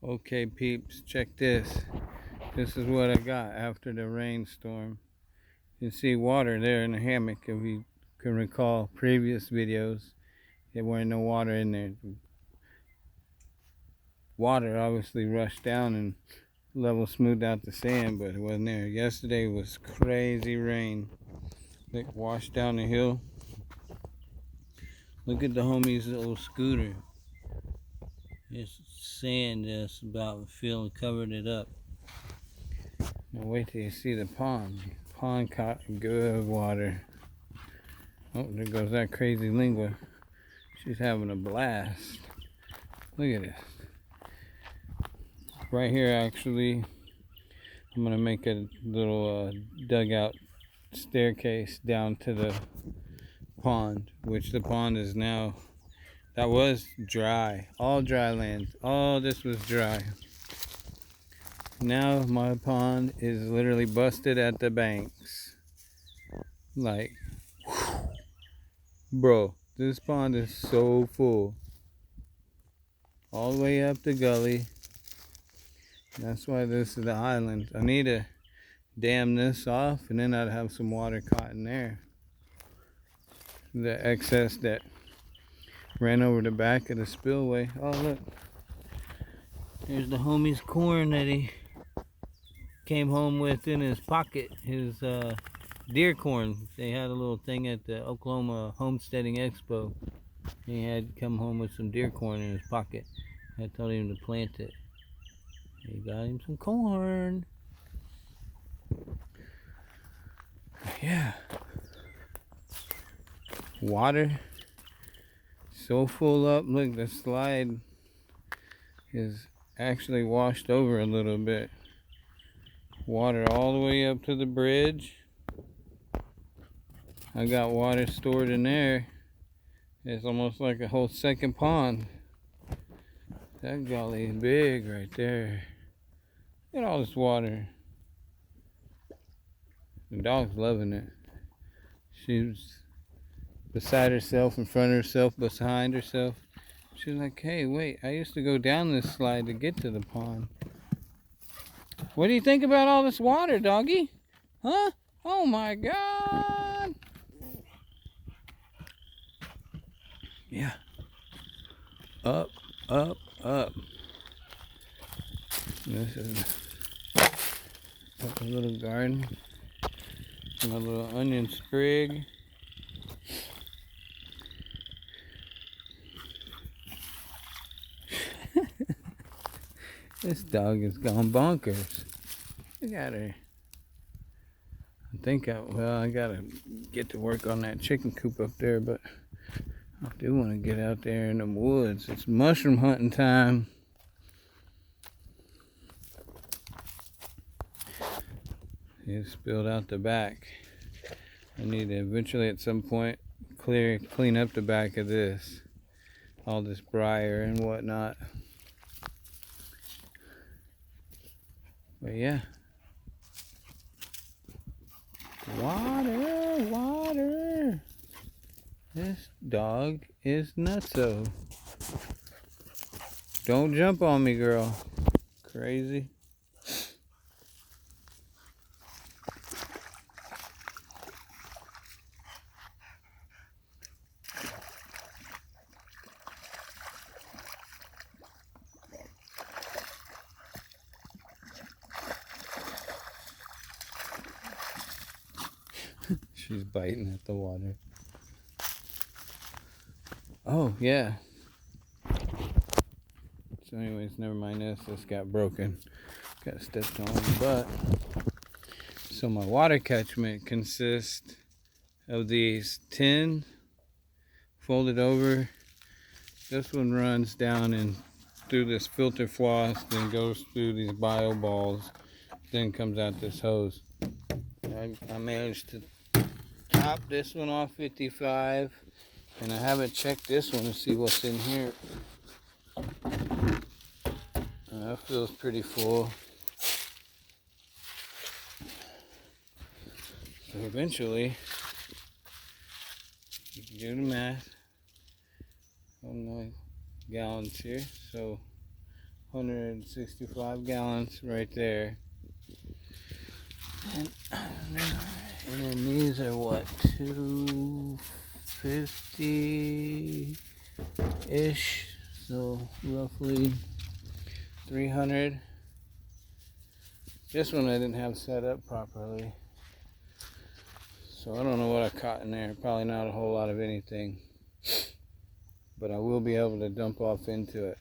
Okay, peeps, check this. This is what I got after the rainstorm. You can see water there in the hammock. If you can recall previous videos, there weren't no water in there. Water obviously rushed down and level smoothed out the sand, but it wasn't there. Yesterday was crazy rain. It washed down the hill. Look at the homie's little scooter. It's sand that's about covered it up. Now wait till you see the pond. Pond caught good water. Oh, there goes that crazy lingua. She's having a blast. Look at this. Right here, actually, I'm gonna make a little dugout staircase down to the pond, which the pond is now. That was dry, all dry land. All this was dry. Now my pond is literally busted at the banks. Like, whew. Bro, this pond is so full. All the way up the gully. That's why this is the island. I need to dam this off, and then I'd have some water caught in there. The excess that ran over the back of the spillway. Oh, look. There's the homie's corn that he came home with in his pocket. His deer corn. They had a little thing at the Oklahoma Homesteading Expo. He had come home with some deer corn in his pocket. I told him to plant it. He got him some corn. Yeah. Water. So full up. Look, the slide is actually washed over a little bit. Water all the way up to the bridge. I got water stored in there. It's almost like a whole second pond. That gully is big right there. Look at all this water. The dog's loving it. She's beside herself, in front of herself, behind herself. She's like, hey, wait, I used to go down this slide to get to the pond. What do you think about all this water, doggy? Huh? Oh my God. Yeah. Up, up, up. This is a little garden. My little onion sprig. This dog has gone bonkers. Look at her. I gotta get to work on that chicken coop up there, but I do want to get out there in the woods. It's mushroom hunting time. It spilled out the back. I need to eventually at some point clean up the back of this. All this briar and whatnot. But yeah. Water, water. This dog is nutso. Don't jump on me, girl. Crazy. She's biting at the water. Oh, yeah. So anyways, never mind this. This got broken. Got stepped on. But, so my water catchment consists of these 10 folded over. This one runs down and through this filter floss, then goes through these bio balls, then comes out this hose. I managed to top this one off 55, and I haven't checked this one to see what's in here. That feels pretty full. So eventually, you can do the math on my gallons here. So 165 gallons right there. And then these are what, 250-ish, so roughly 300. This one I didn't have set up properly, so I don't know what I caught in there. Probably not a whole lot of anything, but I will be able to dump off into it.